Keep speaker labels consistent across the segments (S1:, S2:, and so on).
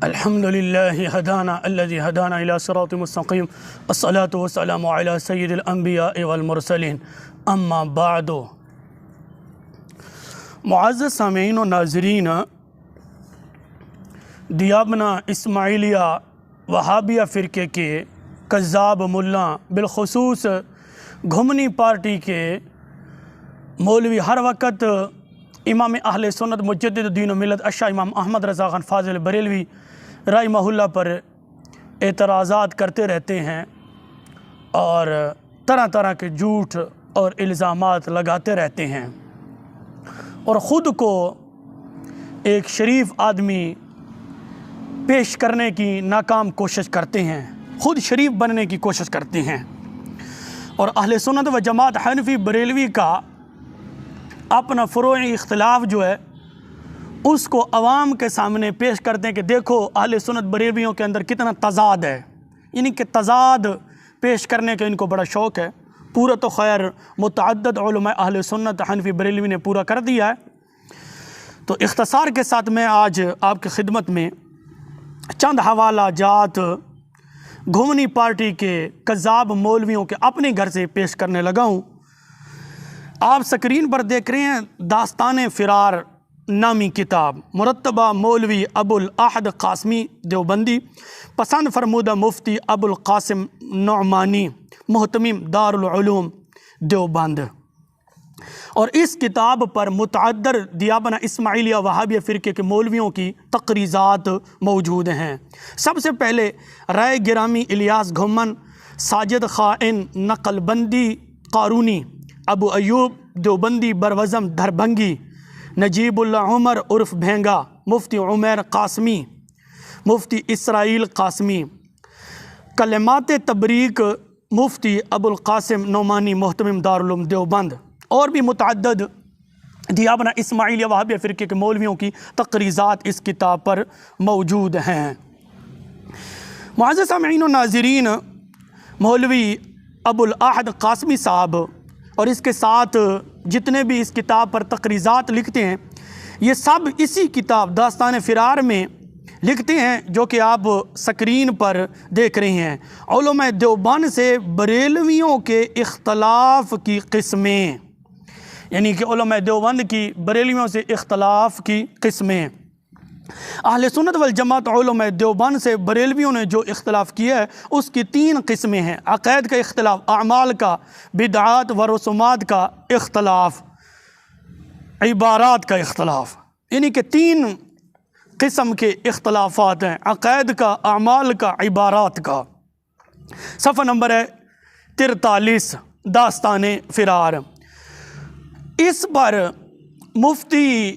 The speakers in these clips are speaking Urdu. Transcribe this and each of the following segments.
S1: الحمد لله هدانا الذي هدانا إلى صراط مستقيم الصلاة والسلام على سيد الأنبياء والمرسلين اما بعد۔ معزز سامعین و ناظرین، دیابنا اسماعیلیہ وہابیہ فرقے کے کذاب ملا، بالخصوص گھمنی پارٹی کے مولوی ہر وقت امام اہل سنت مجدد دین و ملت اشا امام احمد رضا خان فاضل بریلوی رحمہ اللہ پر اعتراضات کرتے رہتے ہیں اور طرح طرح کے جھوٹ اور الزامات لگاتے رہتے ہیں، اور خود کو ایک شریف آدمی پیش کرنے کی ناکام کوشش کرتے ہیں، خود شریف بننے کی کوشش کرتے ہیں، اور اہل سنت و جماعت حنفی بریلوی کا اپنا فروعی اختلاف جو ہے اس کو عوام کے سامنے پیش کرتے ہیں کہ دیکھو اہل سنت بریلویوں کے اندر کتنا تضاد ہے، یعنی کہ تضاد پیش کرنے کا ان کو بڑا شوق ہے۔ پورا تو خیر متعدد علماء اہل سنت حنفی بریلوی نے پورا کر دیا ہے، تو اختصار کے ساتھ میں آج آپ کی خدمت میں چند حوالہ جات گھمنی پارٹی کے کذاب مولویوں کے اپنے گھر سے پیش کرنے لگا ہوں۔ آپ سکرین پر دیکھ رہے ہیں داستان فرار نامی کتاب، مرتبہ مولوی ابو الاحد قاسمی دیوبندی، پسند فرمودہ مفتی ابو القاسم نعمانی، محتمم دار العلوم دیوبند، اور اس کتاب پر متعدد دیابنا اسماعیلیہ وہابیہ فرقے کے مولویوں کی تقریضات موجود ہیں۔ سب سے پہلے رائے گرامی الیاس گھمن، ساجد خائن نقل بندی قارونی، ابو ایوب دیوبندی بروزم دھربھنگی، نجیب اللہ عمر عرف بھینگا، مفتی عمیر قاسمی، مفتی اسرائیل قاسمی، کلمات تبریک مفتی ابو القاسم نعمانی محتمم دارالعلوم دیوبند، اور بھی متعدد دیابنا اسماعیلیہ وہابیہ فرقے کے مولویوں کی تقریضات اس کتاب پر موجود ہیں۔ معزز سامعین و ناظرین، مولوی ابو الاحد قاسمی صاحب اور اس کے ساتھ جتنے بھی اس کتاب پر تقریضات لکھتے ہیں، یہ سب اسی کتاب داستان فرار میں لکھتے ہیں جو کہ آپ سکرین پر دیکھ رہے ہیں۔ علماء دیوبند سے بریلویوں کے اختلاف کی قسمیں، یعنی کہ علماء دیوبند کی بریلویوں سے اختلاف کی قسمیں، اہل سنت والجماعت علماء دیوبند سے بریلویوں نے جو اختلاف کیا ہے اس کی 3 قسمیں ہیں: عقائد کا اختلاف، اعمال کا، بدعات و رسومات کا اختلاف، عبارات کا اختلاف، یعنی کہ 3 قسم کے اختلافات ہیں: عقائد کا، اعمال کا، عبارات کا۔ صفحہ نمبر ہے 43 داستان فرار۔ اس پر مفتی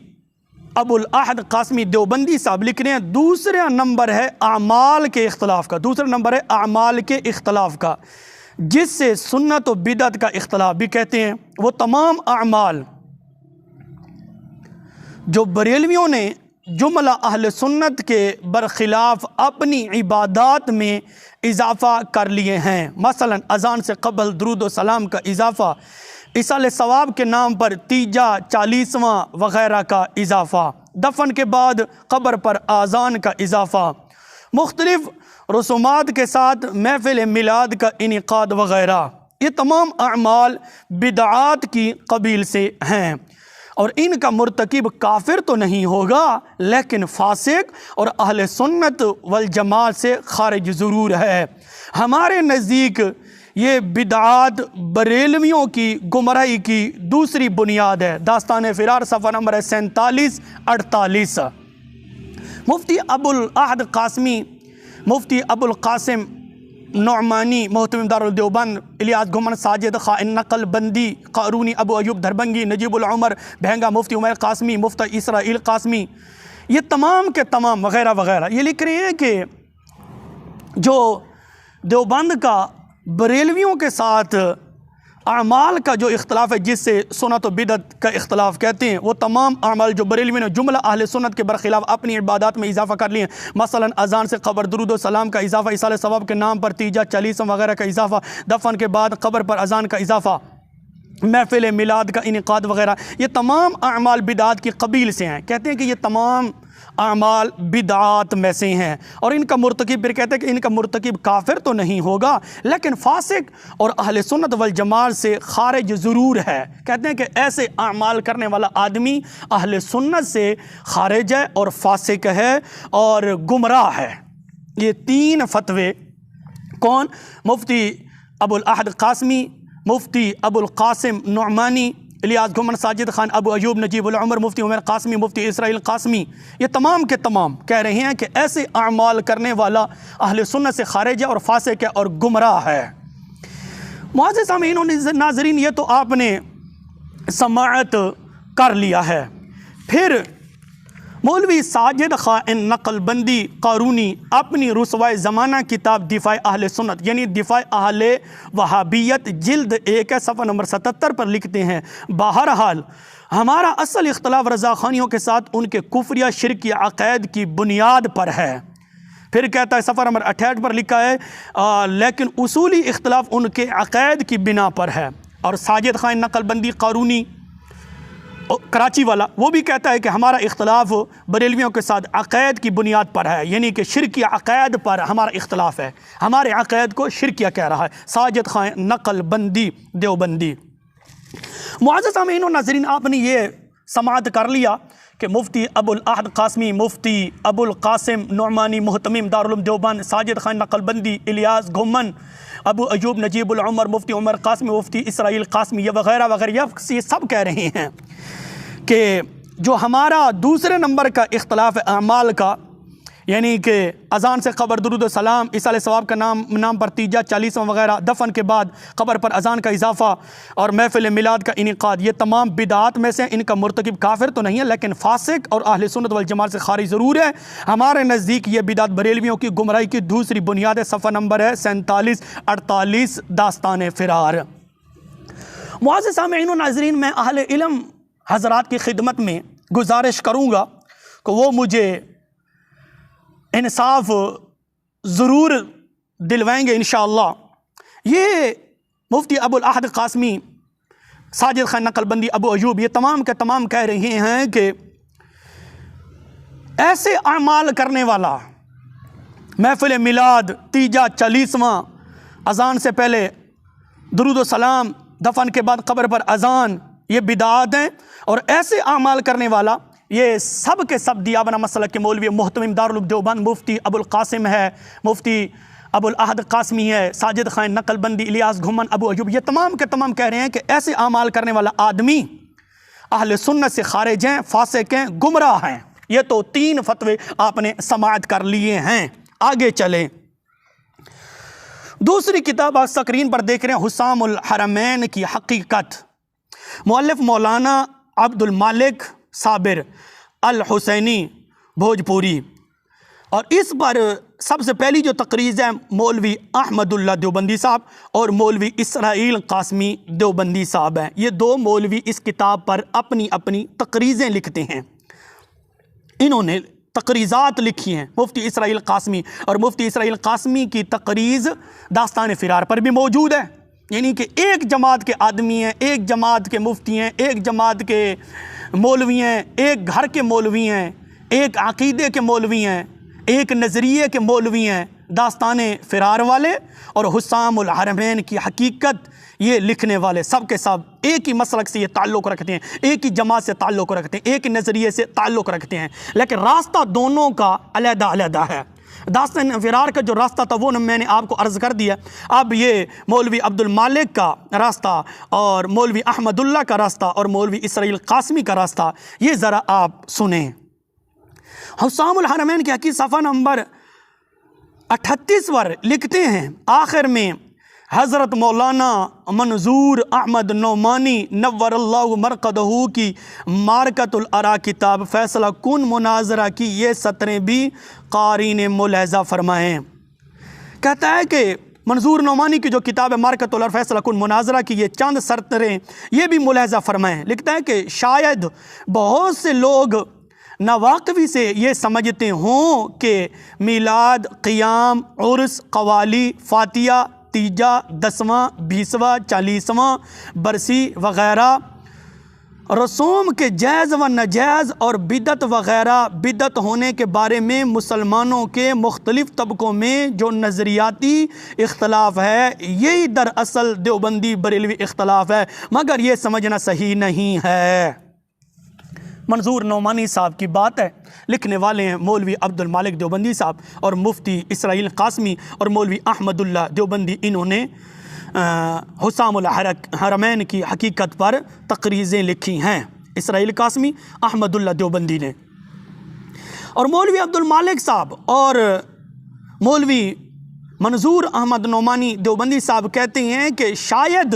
S1: ابو الاحد قاسمی دیوبندی صاحب لکھ رہے ہیں دوسرا نمبر ہے اعمال کے اختلاف کا، دوسرا نمبر ہے اعمال کے اختلاف کا، جس سے سنت و بدعت کا اختلاف بھی کہتے ہیں۔ وہ تمام اعمال جو بریلویوں نے جملہ اہل سنت کے برخلاف اپنی عبادات میں اضافہ کر لیے ہیں، مثلا اذان سے قبل درود و سلام کا اضافہ، ایصال ثواب کے نام پر تیجا، 40واں وغیرہ کا اضافہ، دفن کے بعد قبر پر آذان کا اضافہ، مختلف رسومات کے ساتھ محفل میلاد کا انعقاد وغیرہ، یہ تمام اعمال بدعات کی قبیل سے ہیں، اور ان کا مرتکب کافر تو نہیں ہوگا لیکن فاسق اور اہل سنت والجماعت سے خارج ضرور ہے۔ ہمارے نزدیک یہ بدعات بریلویوں کی گمراہی کی دوسری بنیاد ہے۔ داستان فرار صفحہ نمبر ہے 47-48۔ مفتی ابو الاحد قاسمی، مفتی ابو القاسم نعمانی محتمم دارالعلوم دیوبند، الیاس گھمن، ساجد خائن نقل بندی قارونی، ابو ایوب دھربھنگی، نجیب العمر بھینگا، مفتی عمیر قاسمی، مفتی اسرائیل قاسمی، یہ تمام کے تمام وغیرہ وغیرہ، یہ لکھ رہے ہیں کہ جو دیوبند کا بریلویوں کے ساتھ اعمال کا جو اختلاف ہے جس سے سنت و بدعت کا اختلاف کہتے ہیں، وہ تمام اعمال جو بریلوی نے جملہ اہل سنت کے برخلاف اپنی عبادات میں اضافہ کر لیے، مثلا اذان سے قبر درود و سلام کا اضافہ، ایصال ثواب کے نام پر تیجا، 40واں وغیرہ کا اضافہ، دفن کے بعد قبر پر اذان کا اضافہ، محفل میلاد کا انعقاد وغیرہ، یہ تمام اعمال بدعات کی قبیل سے ہیں۔ کہتے ہیں کہ یہ تمام اعمال بدعات میں سے ہیں، اور ان کا مرتکب، پھر کہتے ہیں کہ ان کا مرتکب کافر تو نہیں ہوگا لیکن فاسق اور اہل سنت والجماعت سے خارج ضرور ہے۔ کہتے ہیں کہ ایسے اعمال کرنے والا آدمی اہل سنت سے خارج ہے اور فاسق ہے اور گمراہ ہے۔ یہ تین فتوے کون؟ مفتی ابو الاحد قاسمی، مفتی ابو القاسم نعمانی، الیاس گھمن، ساجد خان، ابو ایوب نجیب العمر، مفتی عمر قاسمی، مفتی اسرائیل قاسمی، یہ تمام کے تمام کہہ رہے ہیں کہ ایسے اعمال کرنے والا اہل سنت سے خارج ہے اور فاسق ہے اور گمراہ ہے۔ معزز سامعین و ناظرین، یہ تو آپ نے سماعت کر لیا ہے۔ پھر مولوی ساجد خان نقل بندی قارونی اپنی رسوائے زمانہ کتاب دفاع اہل سنت یعنی دفاع اہل وہابیت جلد 1 صفحہ نمبر 77 پر لکھتے ہیں، بہرحال ہمارا اصل اختلاف رضا خانیوں کے ساتھ ان کے کفریہ شرکی عقائد کی بنیاد پر ہے۔ پھر کہتا ہے صفحہ نمبر 68 پر لکھا ہے لیکن اصولی اختلاف ان کے عقائد کی بنا پر ہے۔ اور ساجد خان نقل بندی قارونی کراچی والا وہ بھی کہتا ہے کہ ہمارا اختلاف بریلویوں کے ساتھ عقائد کی بنیاد پر ہے، یعنی کہ شرکی عقائد پر ہمارا اختلاف ہے، ہمارے عقائد کو شرکیہ کہہ رہا ہے ساجد خان نقل بندی دیوبندی۔ معزز سامعین و ناظرین، آپ نے یہ سماعت کر لیا کہ مفتی ابو الاحد قاسمی، مفتی ابو القاسم نعمانی محتمم دارالعلوم دیوبند، ساجد خان نقل بندی، الیاس گھمن، ابو ایوب نجیب العمر، مفتی عمر قاسمی، مفتی اسرائیل قاسمی، یہ وغیرہ وغیرہ، یہ سب کہہ رہے ہیں کہ جو ہمارا دوسرے نمبر کا اختلاف اعمال کا، یعنی کہ اذان سے قبر، درود و سلام، ایصال ثواب کا نام پر تیجا 40واں وغیرہ، دفن کے بعد قبر پر اذان کا اضافہ اور محفل میلاد کا انعقاد، یہ تمام بدعات میں سے ان کا مرتکب کافر تو نہیں ہے لیکن فاسق اور اہل سنت والجماعت سے خارج ضرور ہے۔ ہمارے نزدیک یہ بدعت بریلویوں کی گمراہی کی دوسری بنیاد ہے۔ صفحہ نمبر ہے 47-48 داستان فرار۔ معزز سامعین و ناظرین، میں اہل علم حضرات کی خدمت میں گزارش کروں گا کہ وہ مجھے انصاف ضرور دلوائیں گے انشاءاللہ۔ یہ مفتی ابو الاحد قاسمی، ساجد خان نقل بندی، ابو ایوب، یہ تمام کے تمام کہہ رہے ہیں کہ ایسے اعمال کرنے والا، محفل میلاد، تیجا 40واں، اذان سے پہلے درود و سلام، دفن کے بعد قبر پر اذان، یہ بدعات ہیں، اور ایسے اعمال کرنے والا یہ سب کے سب دیابنہ مسلک کے مولوی محتمم دارالعلوم دیوبند، مفتی ابو القاسم ہے، مفتی ابو الاحد قاسمی ہے، ساجد خان نقل بندی، الیاس گھمن، ابو ایوب، یہ تمام کے تمام کہہ رہے ہیں کہ ایسے اعمال کرنے والا آدمی اہل سنت سے خارج ہیں، فاسق ہیں، گمراہ ہیں۔ یہ تو 3 فتوے آپ نے سماعت کر لیے ہیں۔ آگے چلیں، دوسری کتاب آپ سکرین پر دیکھ رہے ہیں، حسام الحرمین کی حقیقت، مؤلف مولانا عبد المالک صابر الحسینی بھوجپوری، اور اس پر سب سے پہلی جو تقریر ہے مولوی احمد اللہ دیوبندی صاحب اور مولوی اسرائیل قاسمی دیوبندی صاحب ہیں۔ یہ 2 مولوی اس کتاب پر اپنی اپنی تقریزیں لکھتے ہیں، انہوں نے تقریزات لکھی ہیں۔ مفتی اسرائیل قاسمی، اور مفتی اسرائیل قاسمی کی تقریز داستان فرار پر بھی موجود ہے، یعنی کہ ایک جماعت کے آدمی ہیں، ایک جماعت کے مفتی ہیں، ایک جماعت کے مولوی ہیں، ایک گھر کے مولوی ہیں، ایک عقیدے کے مولوی ہیں، ایک نظریے کے مولوی ہیں، داستان فرار والے اور حسام الحرمین کی حقیقت یہ لکھنے والے، سب کے سب ایک ہی مسلک سے یہ تعلق رکھتے ہیں، ایک ہی جماعت سے تعلق رکھتے ہیں، ایک ہی نظریے سے تعلق رکھتے ہیں، لیکن راستہ دونوں کا علیحدہ علیحدہ ہے۔ داستان فرار کا جو راستہ تھا وہ میں نے آپ کو عرض کر دیا، اب یہ مولوی عبد المالک کا راستہ اور مولوی احمد اللہ کا راستہ اور مولوی اسرائیل قاسمی کا راستہ، یہ ذرا آپ سنیں۔ حسام الحرمین کی حقیقت صفحہ نمبر 38 پر لکھتے ہیں، آخر میں حضرت مولانا منظور احمد نعمانی نور اللہ مرقدہ کی مارکۃ الارا کتاب فیصلہ کن مناظرہ کی یہ سطریں بھی قارئین ملاحظہ فرمائیں۔ کہتا ہے کہ منظور نعمانی کی جو کتاب ہے مارکۃ الارا فیصلہ کن مناظرہ کی یہ چند سطریں یہ بھی ملاحظہ فرمائیں۔ لکھتا ہے کہ شاید بہت سے لوگ ناواقفی سے یہ سمجھتے ہوں کہ میلاد، قیام، عرس، قوالی، فاتحہ، تیجا، 10واں، 20واں، 40واں برسی وغیرہ رسوم کے جائز و ناجائز اور بدعت وغیرہ بدعت ہونے کے بارے میں مسلمانوں کے مختلف طبقوں میں جو نظریاتی اختلاف ہے، یہی دراصل دیوبندی بریلوی اختلاف ہے، مگر یہ سمجھنا صحیح نہیں ہے۔ منظور نعمانی صاحب کی بات ہے، لکھنے والے ہیں مولوی عبد المالک دیوبندی صاحب اور مفتی اسرائیل قاسمی اور مولوی احمد اللہ دیوبندی۔ انہوں نے حسام الحرمین کی حقیقت پر تقریزیں لکھی ہیں، اسرائیل قاسمی، احمد اللہ دیوبندی نے۔ اور مولوی عبد المالک صاحب اور مولوی منظور احمد نعمانی دیوبندی صاحب کہتے ہیں کہ شاید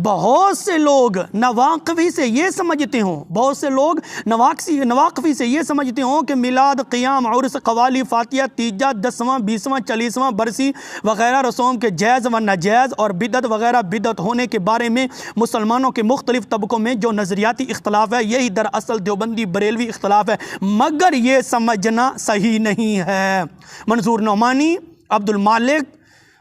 S1: بہت سے لوگ نواقفی سے یہ سمجھتے ہوں کہ میلاد، قیام، عرس، قوالی، فاتحہ، تیجا، 10واں، 20واں، 40واں برسی وغیرہ رسوم کے جائز و ناجائز اور بدعت وغیرہ بدعت ہونے کے بارے میں مسلمانوں کے مختلف طبقوں میں جو نظریاتی اختلاف ہے، یہی دراصل دیوبندی بریلوی اختلاف ہے، مگر یہ سمجھنا صحیح نہیں ہے۔ منظور نعمانی، عبد المالک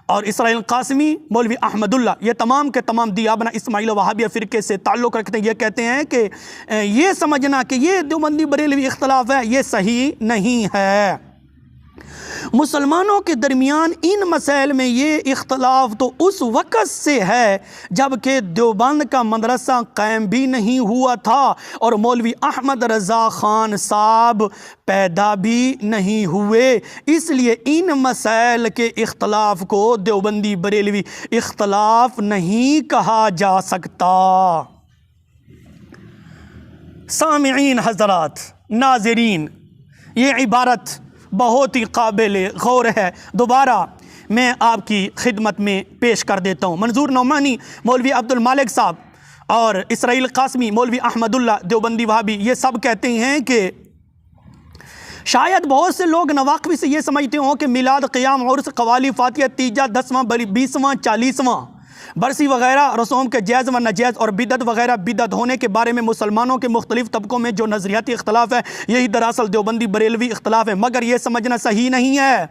S1: اور اسرائیل قاسمی، مولوی احمد اللہ، یہ تمام کے تمام دیابنہ اسماعیل وہابیہ فرقے سے تعلق رکھتے ہیں۔ یہ کہتے ہیں کہ یہ سمجھنا کہ یہ دیوبندی بریلوی اختلاف ہے، یہ صحیح نہیں ہے۔ مسلمانوں کے درمیان ان مسائل میں یہ اختلاف تو اس وقت سے ہے جب کہ دیوبند کا مدرسہ قائم بھی نہیں ہوا تھا اور مولوی احمد رضا خان صاحب پیدا بھی نہیں ہوئے، اس لیے ان مسائل کے اختلاف کو دیوبندی بریلوی اختلاف نہیں کہا جا سکتا۔ سامعین حضرات، ناظرین، یہ عبارت بہت ہی قابل غور ہے، دوبارہ میں آپ کی خدمت میں پیش کر دیتا ہوں۔ منظور نعمانی، مولوی عبد المالک صاحب اور اسرائیل قاسمی، مولوی احمد اللہ دیوبندی وہابی، یہ سب کہتے ہیں کہ شاید بہت سے لوگ نواقفی سے یہ سمجھتے ہوں کہ میلاد، قیام، عرس، قوالی، فاتحہ، تیجا، 10واں، 20واں، 40واں برسی وغیرہ رسوم کے جائز و ناجائز اور بدعت وغیرہ بدعت ہونے کے بارے میں مسلمانوں کے مختلف طبقوں میں جو نظریاتی اختلاف ہے، یہی دراصل دیوبندی بریلوی اختلاف ہے، مگر یہ سمجھنا صحیح نہیں ہے۔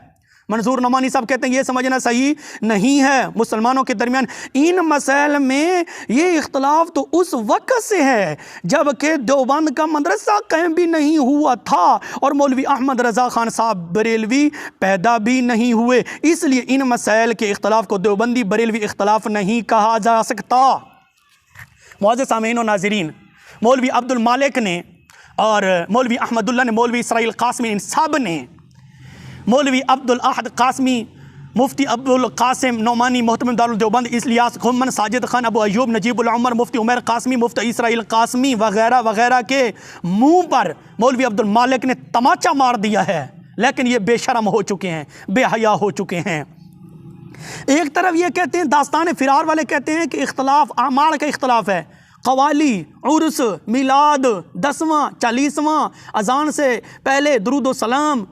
S1: منظور نعمانی صاحب کہتے ہیں یہ سمجھنا صحیح نہیں ہے۔ مسلمانوں کے درمیان ان مسائل میں یہ اختلاف تو اس وقت سے ہے جب کہ دیوبند کا مدرسہ قائم بھی نہیں ہوا تھا اور مولوی احمد رضا خان صاحب بریلوی پیدا بھی نہیں ہوئے، اس لیے ان مسائل کے اختلاف کو دیوبندی بریلوی اختلاف نہیں کہا جا سکتا۔ معزز سامعین و ناظرین، مولوی عبد المالک نے اور مولوی احمد اللہ نے، مولوی اسرائیل قاسمی، ان سب نے، مولوی عبد الاحد قاسمی، مفتی عبد القاسم نعمانی، محتمم دارالدیوبند الیاس گھمن، ساجد خان ابو ایوب، نجیب العمر، مفتی عمیر قاسمی، مفتی اسرائیل قاسمی وغیرہ وغیرہ کے منہ پر مولوی عبد المالک نے تماچا مار دیا ہے، لیکن یہ بے شرم ہو چکے ہیں، بے حیا ہو چکے ہیں۔ ایک طرف یہ کہتے ہیں، داستان فرار والے کہتے ہیں کہ اختلاف اعمال کا اختلاف ہے، قوالی، عرس، میلاد، 10واں، 40واں، اذان سے پہلے درود و سلام،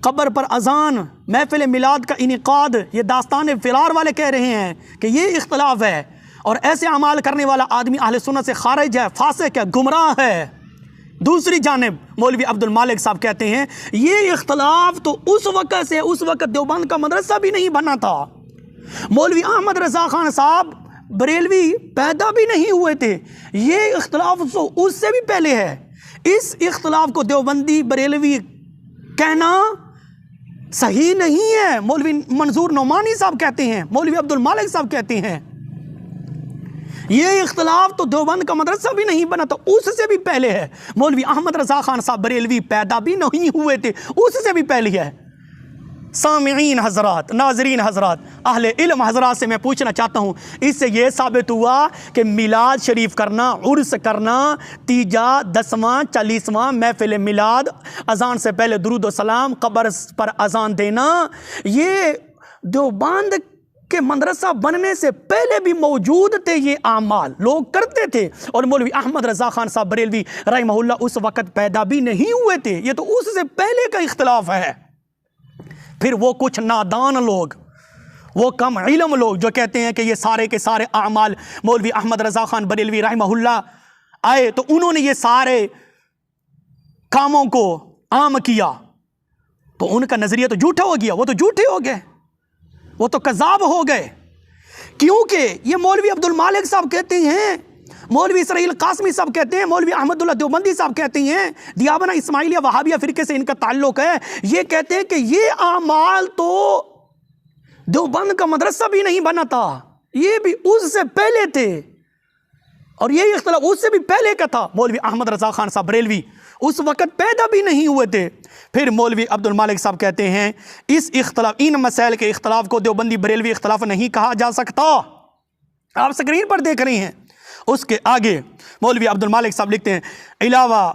S1: قبر پر اذان، محفل میلاد کا انعقاد، یہ داستان فرار والے کہہ رہے ہیں کہ یہ اختلاف ہے اور ایسے اعمال کرنے والا آدمی اہل سنت سے خارج ہے، فاسق ہے، گمراہ ہے۔ دوسری جانب مولوی عبد المالک صاحب کہتے ہیں یہ اختلاف تو اس وقت سے، اس وقت دیوبند کا مدرسہ بھی نہیں بنا تھا، مولوی احمد رضا خان صاحب بریلوی پیدا بھی نہیں ہوئے تھے، یہ اختلاف تو اس سے بھی پہلے ہے۔ اس اختلاف کو دیوبندی بریلوی کہنا صحیح نہیں ہے، مولوی منظور نعمانی صاحب کہتے ہیں، مولوی عبد المالک صاحب کہتے ہیں یہ اختلاف تو دیوبند کا مدرسہ بھی نہیں بنا، تو اس سے بھی پہلے ہے، مولوی احمد رضا خان صاحب بریلوی پیدا بھی نہیں ہوئے تھے، اس سے بھی پہلے ہے۔ سامعین حضرات، ناظرین حضرات، اہل علم حضرات سے میں پوچھنا چاہتا ہوں، اس سے یہ ثابت ہوا کہ میلاد شریف کرنا، عرس کرنا، تیجا، 10واں، 40واں، محفل میلاد، اذان سے پہلے درود و سلام، قبر پر اذان دینا، یہ دیوبند کے مدرسہ بننے سے پہلے بھی موجود تھے، یہ اعمال لوگ کرتے تھے، اور مولوی احمد رضا خان صاحب بریلوی رحمہ اللہ اس وقت پیدا بھی نہیں ہوئے تھے، یہ تو اس سے پہلے کا اختلاف ہے۔ پھر وہ کچھ نادان لوگ، وہ کم علم لوگ جو کہتے ہیں کہ یہ سارے کے سارے اعمال مولوی احمد رضا خان بریلوی رحمہ اللہ آئے تو انہوں نے یہ سارے کاموں کو عام کیا، تو ان کا نظریہ تو جھوٹا ہو گیا، وہ تو جھوٹے ہو گئے، وہ تو کذاب ہو گئے، کیونکہ یہ مولوی عبد المالک صاحب کہتے ہیں مولوی اسرائیل قاسمی صاحب کہتے ہیں، مولوی احمد اللہ دیوبندی صاحب کہتے ہیں، دیابنا اسماعیلیہ وہابیہ فرقے سے ان کا تعلق ہے، یہ کہتے ہیں کہ یہ اعمال تو دیوبند کا مدرسہ بھی نہیں بنا تھا، یہ بھی اس سے پہلے تھے، اور یہ اختلاف اس سے بھی پہلے کا تھا۔ مولوی احمد رضا خان صاحب بریلوی اس وقت پیدا بھی نہیں ہوئے تھے۔ پھر مولوی عبد المالک صاحب کہتے ہیں اس اختلاف، ان مسائل کے اختلاف کو دیوبندی بریلوی اختلاف نہیں کہا جا سکتا۔ آپ سکرین پر دیکھ رہی ہیں۔ اس کے آگے مولوی عبد المالک صاحب لکھتے ہیں، علاوہ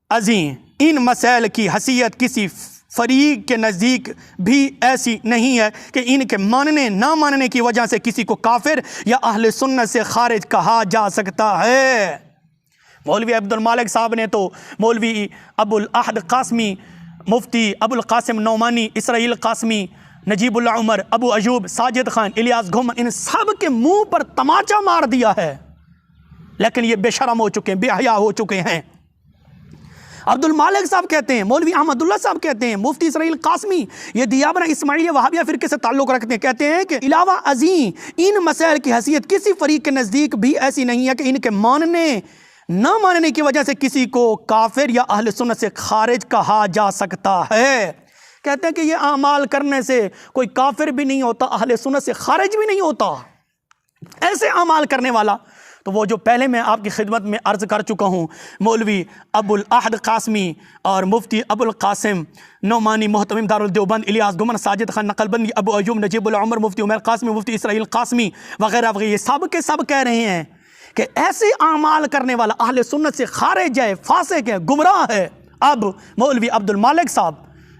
S1: ازیں ان مسائل کی حیثیت کسی فریق کے نزدیک بھی ایسی نہیں ہے کہ ان کے ماننے نہ ماننے کی وجہ سے کسی کو کافر یا اہل سنت سے خارج کہا جا سکتا ہے۔ مولوی عبد المالک صاحب نے تو مولوی ابو الاحد قاسمی، مفتی ابو القاسم نعمانی، اسرائیل قاسمی، نجیب اللہ عمر، ابو ایوب، ساجد خان، الیاس گھومن، ان سب کے منہ پر تماچا مار دیا ہے، لیکن یہ بے شرم ہو چکے ہیں، بے حیا ہو چکے ہیں۔ عبد المالک صاحب کہتے ہیں، مولوی احمد اللہ صاحب کہتے ہیں، مفتی اسرائیل قاسمی یہ دیابنا اسماعیلیہ وہابیہ فرقے سے تعلق رکھتے ہیں، کہتے ہیں کہ علاوہ ازیں ان مسائل کی حیثیت کسی فریق کے نزدیک بھی ایسی نہیں ہے کہ ان کے ماننے نہ ماننے کی وجہ سے کسی کو کافر یا اہل سنت سے خارج کہا جا سکتا ہے۔ کہتے ہیں کہ یہ اعمال کرنے سے کوئی کافر بھی نہیں ہوتا، اہل سنت سے خارج بھی نہیں ہوتا۔ ایسے اعمال کرنے والا تو وہ جو پہلے میں آپ کی خدمت میں عرض کر چکا ہوں، مولوی ابو الاحد قاسمی اور مفتی ابو القاسم نعمانی، محتمم دارالدیوبند، الیاس گھومن، ساجد خان نقل بندی، ابو ایوب، نجیب العمر، مفتی عمر قاسمی، مفتی اسرائیل قاسمی وغیرہ وغیرہ، یہ سب کے سب کہہ رہے ہیں کہ ایسے اعمال کرنے والا اہل سنت سے خارج ہے، فاسق ہے، گمراہ ہے۔ اب مولوی عبد المالک صاحب،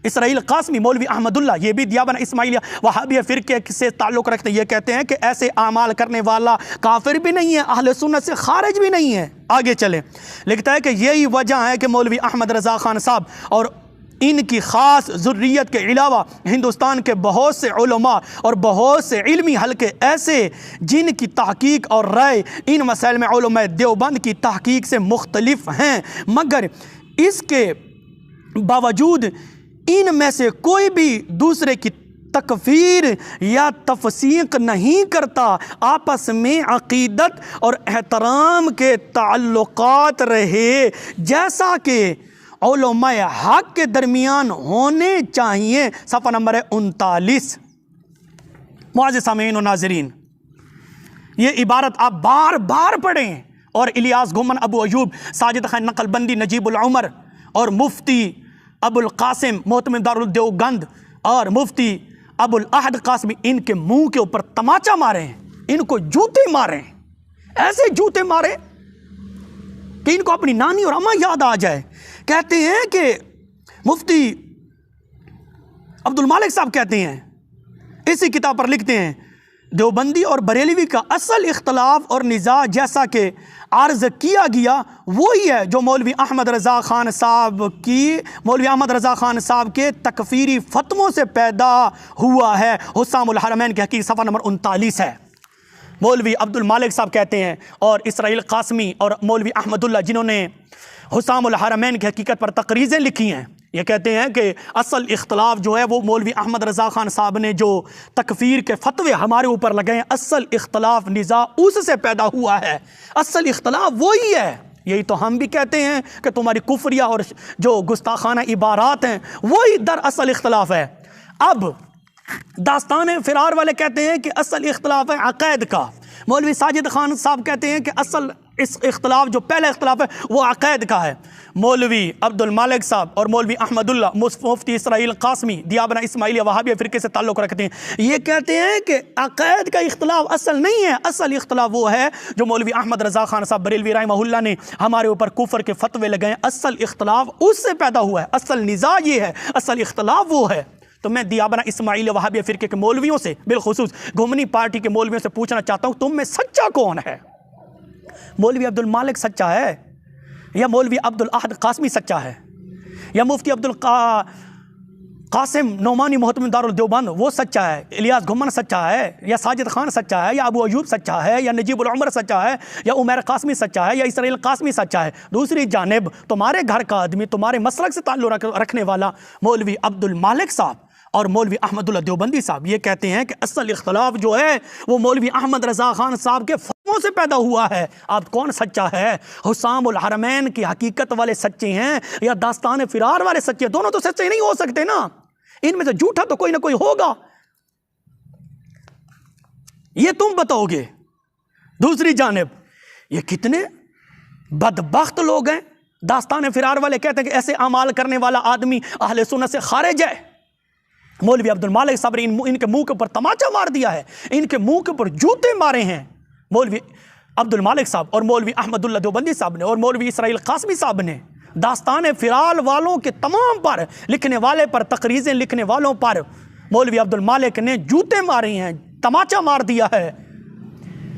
S1: اسرائیل قاسمی، مولوی احمد اللہ، یہ بھی دیابنا اسماعیلیہ وہابیہ فرقے سے تعلق رکھتے ہیں، یہ کہتے ہیں کہ ایسے اعمال کرنے والا کافر بھی نہیں ہے، اہل سنت سے خارج بھی نہیں ہے۔ آگے چلیں، لکھتا ہے کہ یہی وجہ ہے کہ مولوی احمد رضا خان صاحب اور ان کی خاص ذریت کے علاوہ ہندوستان کے بہت سے علماء اور بہت سے علمی حلقے ایسے جن کی تحقیق اور رائے ان مسائل میں علماء دیوبند کی تحقیق سے مختلف ہیں، مگر اس کے باوجود ان میں سے کوئی بھی دوسرے کی تکفیر یا تفسیق نہیں کرتا، آپس میں عقیدت اور احترام کے تعلقات رہے جیسا کہ علماء حق کے درمیان ہونے چاہیے۔ صفحہ نمبر 39۔ معزز سامعین و ناظرین، یہ عبارت آپ بار بار پڑھیں، اور الیاس گھومن، ابو ایوب، ساجد خان نقل بندی، نجیب العمر اور مفتی ابو القاسم محتمم دارالدیوبند اور مفتی ابو الاحد قاسمی، ان کے منہ کے اوپر تماچا ماریں، ان کو جوتے ماریں، ایسے جوتے ماریں کہ ان کو اپنی نانی اور اماں یاد آ جائے۔ کہتے ہیں کہ مفتی عبد المالک صاحب کہتے ہیں، اسی کتاب پر لکھتے ہیں، دیوبندی اور بریلوی کا اصل اختلاف اور نزاع جیسا کہ عرض کیا گیا وہی ہے جو مولوی احمد رضا خان صاحب کے تکفیری فتووں سے پیدا ہوا ہے۔ حسام الحرمین کی حقیقت صفحہ نمبر 39 ہے۔ مولوی عبد المالک صاحب کہتے ہیں، اور اسرائیل قاسمی اور مولوی احمد اللہ جنہوں نے حسام الحرمین کی حقیقت پر تقریزیں لکھی ہیں، یہ کہتے ہیں کہ اصل اختلاف جو ہے وہ مولوی احمد رضا خان صاحب نے جو تکفیر کے فتوے ہمارے اوپر لگے ہیں، اصل اختلاف نزاع اس سے پیدا ہوا ہے، اصل اختلاف وہی ہے۔ یہی تو ہم بھی کہتے ہیں کہ تمہاری کفریہ اور جو گستاخانہ عبارات ہیں وہی در اصل اختلاف ہے۔ اب داستان فرار والے کہتے ہیں کہ اصل اختلاف ہے عقائد کا، مولوی ساجد خان صاحب کہتے ہیں کہ اصل اس اختلاف جو پہلا اختلاف ہے وہ عقائد کا ہے۔ مولوی عبد المالک صاحب اور مولوی احمد اللہ، مفتی اسرائیل قاسمی، دیابنا اسماعیلیہ وہابیہ فرقے سے تعلق رکھتے ہیں، یہ کہتے ہیں کہ عقائد کا اختلاف اصل نہیں ہے، اصل اختلاف وہ ہے جو مولوی احمد رضا خان صاحب بریلوی رحمہ اللہ نے ہمارے اوپر کفر کے فتوے لگائے ہیں، اصل اختلاف اس سے پیدا ہوا ہے، اصل نزاع یہ ہے، اصل اختلاف وہ ہے۔ تو میں دیابنا اسماعیلیہ وہابیہ فرقے کے مولویوں سے، بالخصوص گھومنی پارٹی کے مولویوں سے پوچھنا چاہتا ہوں، تم میں سچا کون ہے؟ مولوی عبد المالک سچا ہے، یا مولوی عبد الاحد قاسمی سچا ہے، یا مفتی عبد القاسم نعمانی محتمم دارالدیوبند وہ سچا ہے، الیاس گھومن سچا ہے، یا ساجد خان سچا ہے، یا ابو ایوب سچا ہے، یا نجیب العمر سچا ہے، یا عمر قاسمی سچا ہے، یا اسرائیل قاسمی سچا ہے؟ دوسری جانب تمہارے گھر کا آدمی، تمہارے مسلک سے تعلق رکھنے والا مولوی عبد المالک صاحب اور مولوی احمد اللہ دیوبندی صاحب یہ کہتے ہیں کہ اصل اختلاف جو ہے وہ مولوی احمد رضا خان صاحب کے فتووں سچوں سے پیدا ہوا ہے۔ اب کون سچا ہے؟ حسام الحرمین کی حقیقت والے سچے ہیں یا داستان فرار والے سچے؟ دونوں تو سچے نہیں ہو سکتے نا، ان میں سے جھوٹا تو کوئی نہ کوئی ہوگا، یہ تم بتاؤ گے۔ دوسری جانب یہ کتنے بدبخت لوگ ہیں، داستان فرار والے کہتے ہیں کہ ایسے اعمال کرنے والا آدمی اہل سنت سے خارج ہے۔ مولوی عبد المالک صاحب نے ان کے منہ کے اوپر تماچا مار دیا ہے، ان کے منہ کے اوپر جوتے مارے ہیں مولوی عبد المالک صاحب اور مولوی احمد اللہ دیوبندی صاحب نے اور مولوی اسرائیل قاسمی صاحب نے۔ داستان فرار والوں کے تمام پر لکھنے والے پر، تقریزیں لکھنے والوں پر مولوی عبد المالک نے جوتے مارے ہیں، تماچا مار دیا ہے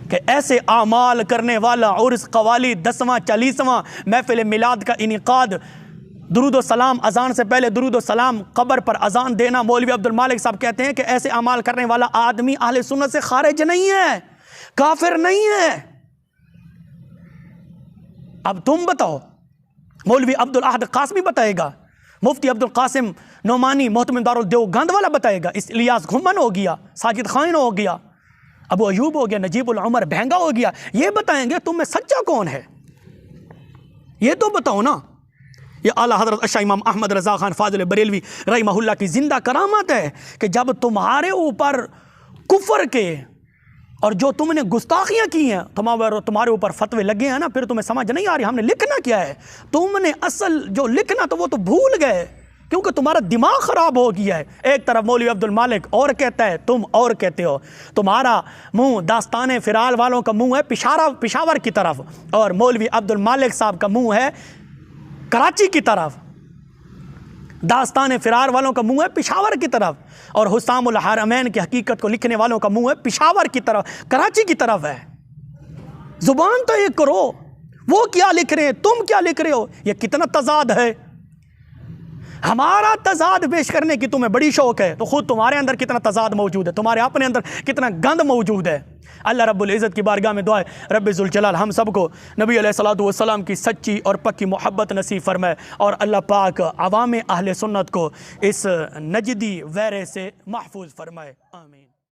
S1: کہ ایسے اعمال کرنے والا عرس، قوالی، 10واں 40واں محفل میلاد کا انعقاد، درود و سلام، اذان سے پہلے درود و سلام، قبر پر اذان دینا، مولوی عبد المالک صاحب کہتے ہیں کہ ایسے اعمال کرنے والا آدمی اہل سنت سے خارج نہیں ہے، کافر نہیں ہے۔ اب تم بتاؤ، مولوی عبد الاحد قاسمی بتائے گا، مفتی عبد القاسم نعمانی محتمم دارالدیوبند والا بتائے گا، الیاس گھمن ہو گیا، ساجد خان ہو گیا، ابو ایوب ہو گیا، نجیب العمر بہنگا ہو گیا، یہ بتائیں گے تم میں سچا کون ہے، یہ تو بتاؤ نا۔ یہ اعلیٰ حضرت اشاہ امام احمد رضا خان فاضل بریلوی رحمہ اللہ کی زندہ کرامت ہے کہ جب تمہارے اوپر کفر کے اور جو تم نے گستاخیاں کی ہیں تمہارے اوپر فتوے لگے ہیں نا، پھر تمہیں سمجھ نہیں آ رہی ہم نے لکھنا کیا ہے۔ تم نے اصل جو لکھنا تو وہ تو بھول گئے کیونکہ تمہارا دماغ خراب ہو گیا ہے۔ ایک طرف مولوی عبد المالک اور کہتا ہے، تم اور کہتے ہو، تمہارا منہ داستان فرار والوں کا منہ ہے پشاور کی طرف، اور مولوی عبد المالک صاحب کا منہ ہے کراچی کی طرف، داستان فرار والوں کا منہ ہے پشاور کی طرف، اور حسام الحرمین کی حقیقت کو لکھنے والوں کا منہ ہے پشاور کی طرف، کراچی کی طرف ہے۔ زبان تو ایک کرو، وہ کیا لکھ رہے ہیں، تم کیا لکھ رہے ہو، یہ کتنا تضاد ہے۔ ہمارا تضاد پیش کرنے کی تمہیں بڑی شوق ہے، تو خود تمہارے اندر کتنا تضاد موجود ہے، تمہارے اپنے اندر کتنا گند موجود ہے۔ اللہ رب العزت کی بارگاہ میں دعا ہے رب ذوالجلال ہم سب کو نبی علیہ الصلوۃ والسلام کی سچی اور پکی محبت نصیب فرمائے، اور اللہ پاک عوام اہل سنت کو اس نجدی ویرے سے محفوظ فرمائے، آمین۔